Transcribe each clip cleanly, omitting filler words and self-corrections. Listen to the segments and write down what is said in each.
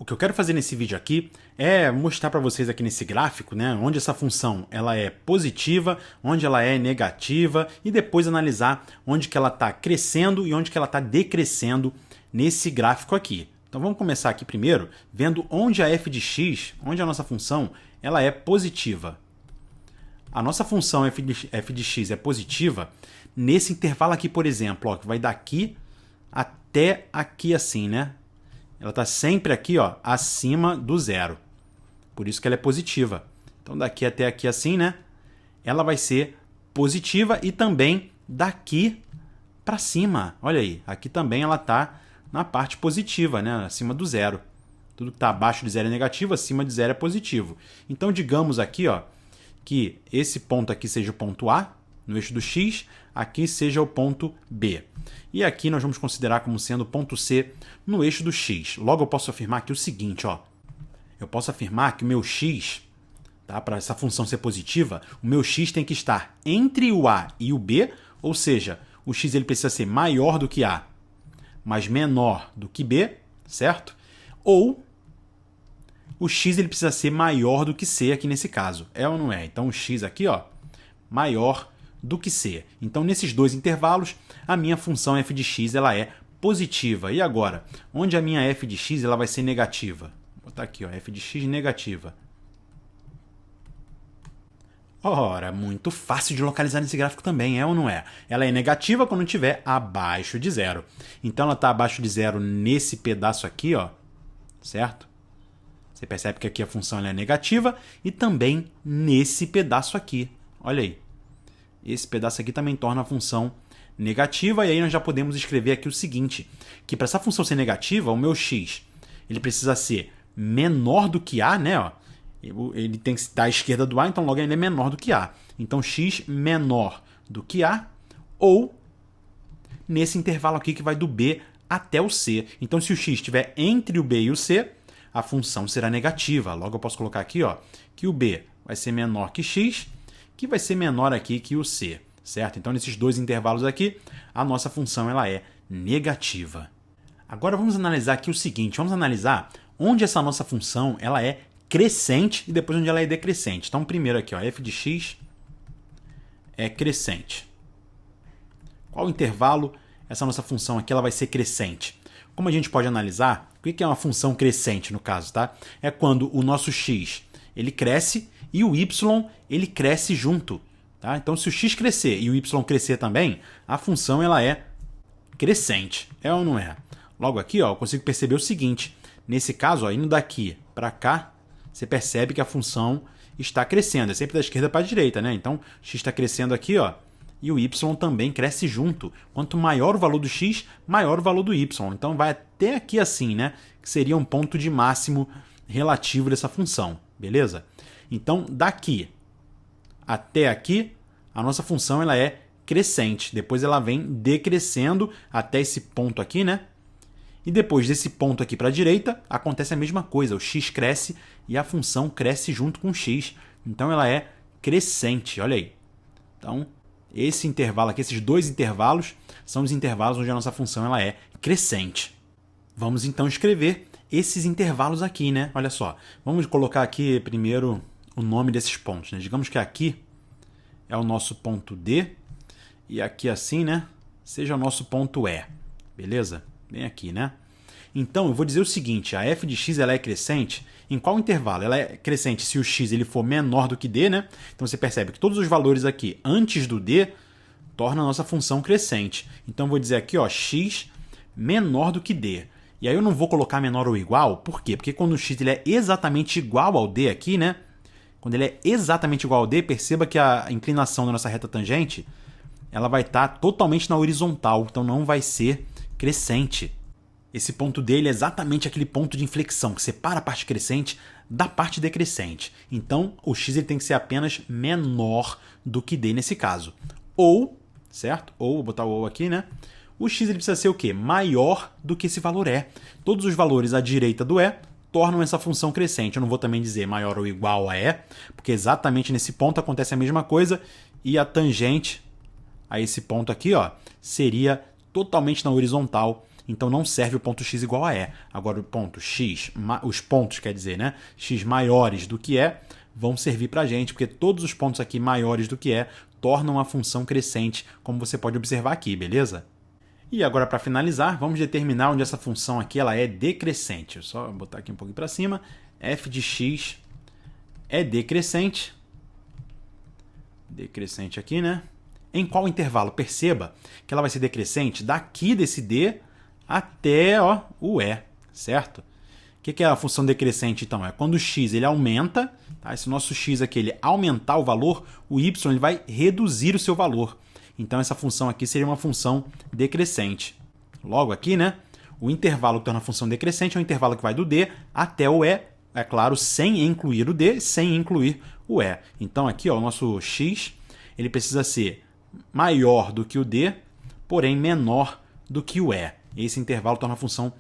O que eu quero fazer nesse vídeo aqui é mostrar para vocês aqui nesse gráfico, né, onde essa função ela é positiva, onde ela é negativa e depois analisar onde que ela está crescendo e onde que ela está decrescendo nesse gráfico aqui. Então vamos começar aqui primeiro vendo onde a f de x, onde a nossa função ela é positiva. A nossa função f de x é positiva nesse intervalo aqui, por exemplo, ó, que vai daqui até aqui assim, né? Ela está sempre aqui, ó, acima do zero. Por isso que ela é positiva. Então, daqui até aqui assim, né? Ela vai ser positiva e também daqui para cima. Olha aí, aqui também ela está na parte positiva, né? Acima do zero. Tudo que está abaixo de zero é negativo, acima de zero é positivo. Então, digamos aqui, ó, que esse ponto aqui seja o ponto A, no eixo do x, aqui seja o ponto B. E aqui nós vamos considerar como sendo o ponto C no eixo do x. Logo eu posso afirmar aqui o seguinte, ó. Eu posso afirmar que o meu x, tá, para essa função ser positiva, o meu x tem que estar entre o A e o B, ou seja, o x ele precisa ser maior do que A, mas menor do que B, certo? Ou o x ele precisa ser maior do que C aqui nesse caso. É ou não é? Então o x aqui, ó, maior do que C. Então, nesses dois intervalos, a minha função f de x ela é positiva. E agora, onde a minha f de x ela vai ser negativa? Vou botar aqui, ó, f de x negativa. Ora, muito fácil de localizar nesse gráfico também, é ou não é? Ela é negativa quando estiver abaixo de zero. Então, ela está abaixo de zero nesse pedaço aqui, ó, certo? Você percebe que aqui a função ela é negativa e também nesse pedaço aqui. Olha aí. Esse pedaço aqui também torna a função negativa, e aí nós já podemos escrever aqui o seguinte, que para essa função ser negativa, o meu x ele precisa ser menor do que A, né? Ó, ele tem que estar à esquerda do A, então logo ele é menor do que A. Então x menor do que A, ou nesse intervalo aqui que vai do B até o C. Então se o x estiver entre o B e o C, a função será negativa. Logo eu posso colocar aqui, ó, que o B vai ser menor que x, que vai ser menor aqui que o C, certo? Então, nesses dois intervalos aqui, a nossa função ela é negativa. Agora, vamos analisar aqui o seguinte, vamos analisar onde essa nossa função ela é crescente e depois onde ela é decrescente. Então, primeiro aqui, ó, f de x é crescente. Qual intervalo essa nossa função aqui ela vai ser crescente? Como a gente pode analisar, o que é uma função crescente no caso, tá? É quando o nosso x ele cresce e o y ele cresce junto. Tá? Então, se o x crescer e o y crescer também, a função ela é crescente. É ou não é? Logo aqui, ó, eu consigo perceber o seguinte. Nesse caso, ó, indo daqui para cá, você percebe que a função está crescendo. É sempre da esquerda para a direita, né? Então, x está crescendo aqui, ó, e o y também cresce junto. Quanto maior o valor do x, maior o valor do y. Então, vai até aqui assim, né? Que seria um ponto de máximo relativo dessa função. Beleza? Então, daqui até aqui, a nossa função ela é crescente. Depois ela vem decrescendo até esse ponto aqui, né? E depois desse ponto aqui para a direita, acontece a mesma coisa. O x cresce e a função cresce junto com o x. Então, ela é crescente. Olha aí. Então, esse intervalo aqui, esses dois intervalos, são os intervalos onde a nossa função ela é crescente. Vamos, então, escrever esses intervalos aqui, né? Olha só. Vamos colocar aqui primeiro o nome desses pontos, né? Digamos que aqui é o nosso ponto D e aqui assim, né? Seja o nosso ponto E. Beleza? Bem aqui, né? Então, eu vou dizer o seguinte, a f de x ela é crescente em qual intervalo? Ela é crescente se o x ele for menor do que D, né? Então, você percebe que todos os valores aqui antes do D tornam a nossa função crescente. Então, eu vou dizer aqui, ó, x menor do que D. E aí eu não vou colocar menor ou igual, por quê? Porque quando o x ele é exatamente igual ao D aqui, né? Quando ele é exatamente igual ao D, perceba que a inclinação da nossa reta tangente ela vai estar totalmente na horizontal, então não vai ser crescente. Esse ponto D ele é exatamente aquele ponto de inflexão que separa a parte crescente da parte decrescente. Então, o x ele tem que ser apenas menor do que D nesse caso. Ou, certo? Ou, vou botar o ou aqui, né? O x ele precisa ser o quê? Maior do que esse valor E. Todos os valores à direita do E tornam essa função crescente. Eu não vou também dizer maior ou igual a E, porque exatamente nesse ponto acontece a mesma coisa e a tangente a esse ponto aqui, ó, seria totalmente na horizontal então não serve o ponto x igual a e. Agora o ponto x, os pontos, quer dizer, né, x maiores do que e, vão servir para a gente, porque todos os pontos aqui maiores do que e tornam a função crescente, como você pode observar aqui, beleza? E agora, para finalizar, vamos determinar onde essa função aqui ela é decrescente. Eu só botar aqui um pouquinho para cima. F de x é decrescente. Decrescente aqui, né? Em qual intervalo? Perceba que ela vai ser decrescente daqui desse D até o E, certo? O que é a função decrescente, então? É quando o x ele aumenta, tá? Se o nosso x aqui ele aumentar o valor, o y ele vai reduzir o seu valor. Então, essa função aqui seria uma função decrescente. Logo aqui, né? O intervalo que torna a função decrescente é o intervalo que vai do D até o E, é claro, sem incluir o D, sem incluir o E. Então, aqui, ó, o nosso x ele precisa ser maior do que o D, porém menor do que o E. Esse intervalo torna a função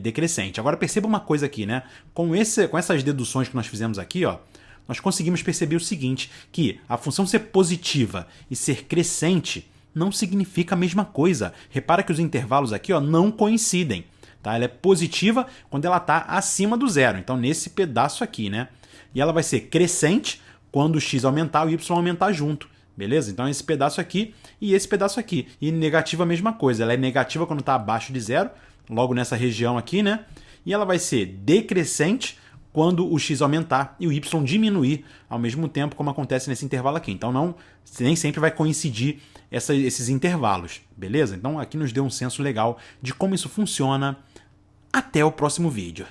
decrescente. Agora, perceba uma coisa aqui, né? Com essas deduções que nós fizemos aqui, ó, nós conseguimos perceber o seguinte, que a função ser positiva e ser crescente não significa a mesma coisa. Repara que os intervalos aqui ó, não coincidem. Tá? Ela é positiva quando ela está acima do zero, então nesse pedaço aqui, né? E ela vai ser crescente quando o x aumentar e o y aumentar junto. Beleza? Então esse pedaço aqui e esse pedaço aqui. E negativa a mesma coisa, ela é negativa quando está abaixo de zero, logo nessa região aqui, né? E ela vai ser decrescente quando o x aumentar e o y diminuir ao mesmo tempo, como acontece nesse intervalo aqui. Então nem sempre vai coincidir esses intervalos, beleza? Então aqui nos deu um senso legal de como isso funciona. Até o próximo vídeo.